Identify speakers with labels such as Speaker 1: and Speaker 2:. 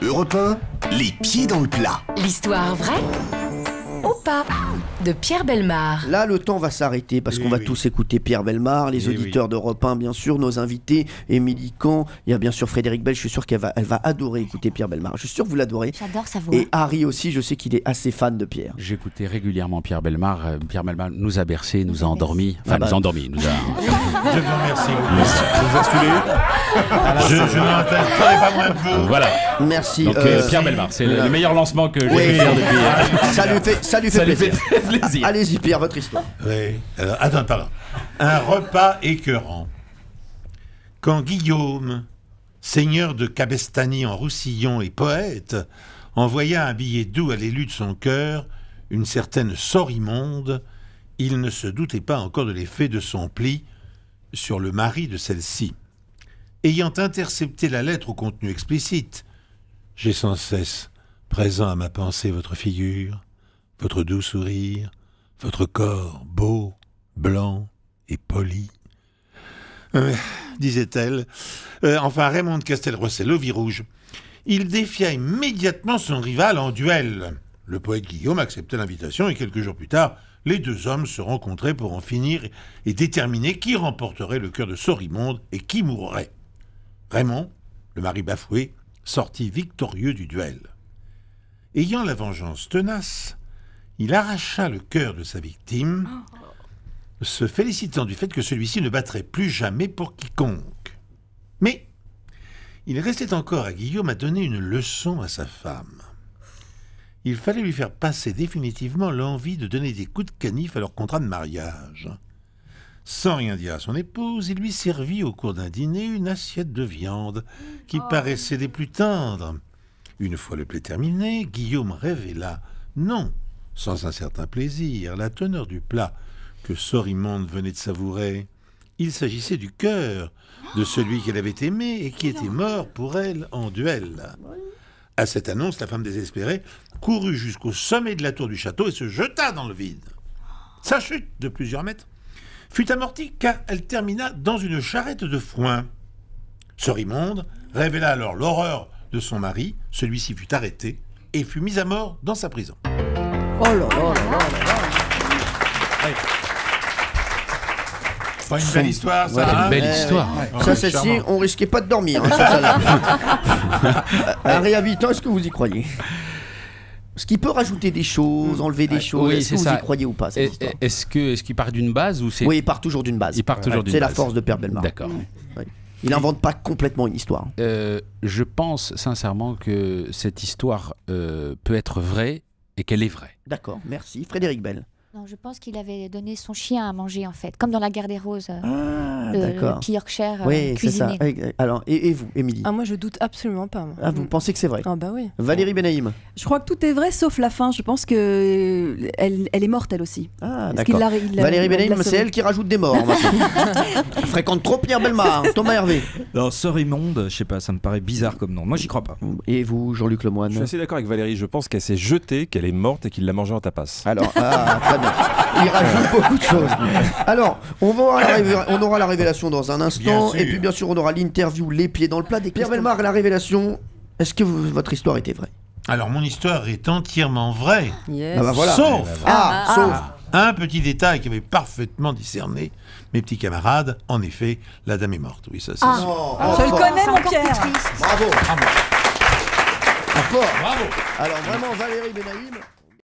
Speaker 1: Europe 1, les pieds dans le plat.
Speaker 2: L'histoire vraie ou pas de Pierre Bellemare.
Speaker 3: Là, le temps va s'arrêter parce qu'on va tous écouter Pierre Bellemare, les auditeurs d'Europe 1, bien sûr, nos invités, Émilie Kahn, il y a bien sûr Frédéric Bell. Je suis sûr qu'elle va adorer écouter Pierre Bellemare. Je suis sûr que vous l'adorez.
Speaker 4: J'adore sa voix.
Speaker 3: Et Harry aussi, je sais qu'il est assez fan de Pierre.
Speaker 5: J'écoutais régulièrement Pierre Bellemare. Pierre Bellemare nous a bercés, nous a endormis. Enfin, nous a endormis.
Speaker 6: Je vous remercie. Vous assurez. Je n'entendrai pas moins de vous.
Speaker 5: Voilà.
Speaker 3: Merci.
Speaker 5: Donc, Pierre Bellemare, c'est le meilleur lancement que j'ai pu faire depuis.
Speaker 3: Ça lui fait plaisir.
Speaker 5: Très plaisir.
Speaker 3: Allez-y, Pierre, votre histoire.
Speaker 6: Oui. Alors, pardon. Un repas écœurant. Quand Guillaume, seigneur de Cabestany en Roussillon et poète, envoya un billet doux à l'élu de son cœur, une certaine Sorimonde, il ne se doutait pas encore de l'effet de son pli sur le mari de celle-ci. Ayant intercepté la lettre au contenu explicite, j'ai sans cesse présent à ma pensée votre figure, votre doux sourire, votre corps beau, blanc et poli. Disait-elle. Enfin, Raymond de Castelrosel, au Virouge. Il défia immédiatement son rival en duel. Le poète Guillaume accepta l'invitation et quelques jours plus tard, les deux hommes se rencontraient pour en finir et déterminer qui remporterait le cœur de Sorimonde et qui mourrait. Raymond, le mari bafoué, sortit victorieux du duel. Ayant la vengeance tenace, il arracha le cœur de sa victime, se félicitant du fait que celui-ci ne battrait plus jamais pour quiconque. Mais il restait encore à Guillaume à donner une leçon à sa femme. Il fallait lui faire passer définitivement l'envie de donner des coups de canif à leur contrat de mariage. Sans rien dire à son épouse, il lui servit au cours d'un dîner une assiette de viande qui paraissait des plus tendres. Une fois le plat terminé, Guillaume révéla, non sans un certain plaisir, la teneur du plat que Sorimonde venait de savourer. Il s'agissait du cœur de celui qu'elle avait aimé et qui était mort pour elle en duel. À cette annonce, la femme désespérée courut jusqu'au sommet de la tour du château et se jeta dans le vide. Sa chute de plusieurs mètres fut amortie car elle termina dans une charrette de foin. Sorimonde révéla alors l'horreur de son mari. Celui-ci fut arrêté et fut mis à mort dans sa prison.
Speaker 3: Oh là là là là là.
Speaker 6: Pas une belle histoire, ça.
Speaker 5: Ouais, une belle histoire.
Speaker 3: Ça, celle-ci, on risquait pas de dormir. Hein, ça. Harry Habitant, est-ce que vous y croyez? Ce qui peut rajouter des choses, enlever des choses.
Speaker 5: Oui,
Speaker 3: est-ce que vous y croyez ou pas, cette histoire?
Speaker 5: Est-ce qu'il part d'une base ou c'est...
Speaker 3: Oui, il part toujours d'une base.
Speaker 5: Il part toujours d'une
Speaker 3: C'est la
Speaker 5: base.
Speaker 3: force de Pierre Bellemare.
Speaker 5: D'accord.
Speaker 3: Oui. Il n'invente pas complètement une histoire.
Speaker 5: Je pense sincèrement que cette histoire peut être vraie et qu'elle est vraie.
Speaker 3: D'accord, merci. Frédéric Bell.
Speaker 4: Non, je pense qu'il avait donné son chien à manger, en fait. Comme dans La Guerre des Roses.
Speaker 3: D'accord.
Speaker 4: Petit Yorkshire
Speaker 3: Oui, c'est ça.
Speaker 4: cuisiné.
Speaker 3: Alors, et vous, Émilie?
Speaker 7: Ah, moi, je doute absolument pas. Moi.
Speaker 3: Ah, vous pensez que c'est vrai?
Speaker 7: Ah, bah oui.
Speaker 3: Valérie Benaïm.
Speaker 8: Je crois que tout est vrai sauf la fin. Je pense que elle est morte elle aussi.
Speaker 3: Ah,
Speaker 8: Parce qu'il
Speaker 3: d'accord. Valérie Benaïm, c'est elle qui rajoute des morts. Elle fréquente trop Pierre Bellemare. Thomas Hervé.
Speaker 9: Alors, Sorimonde, je sais pas, ça me paraît bizarre comme nom. Moi, j'y crois pas.
Speaker 3: Et vous, Jean-Luc Lemoyne?
Speaker 10: Je suis assez d'accord avec Valérie. Je pense qu'elle s'est jetée, qu'elle est morte et qu'il l'a mangée en tapas.
Speaker 3: Alors, très bien. Il rajoute beaucoup de choses. Alors, on aura la révélation dans un instant. Et puis, bien sûr, on aura l'interview Les Pieds dans le plat. Pierre Bellemare, la révélation. Est-ce que votre histoire était vraie?
Speaker 6: Alors, mon histoire est entièrement vraie.
Speaker 7: Yes.
Speaker 3: Ah bah voilà.
Speaker 6: Sauf
Speaker 3: sauf
Speaker 6: un petit détail qui avait parfaitement discerné mes petits camarades. En effet, la dame est morte. Oui, ça c'est sûr.
Speaker 8: Je le connais
Speaker 4: C'est
Speaker 8: mon
Speaker 4: encore
Speaker 8: Pierre.
Speaker 4: plus triste.
Speaker 3: Bravo. Fort.
Speaker 6: Bravo.
Speaker 3: Alors, vraiment, Valérie Benaïm.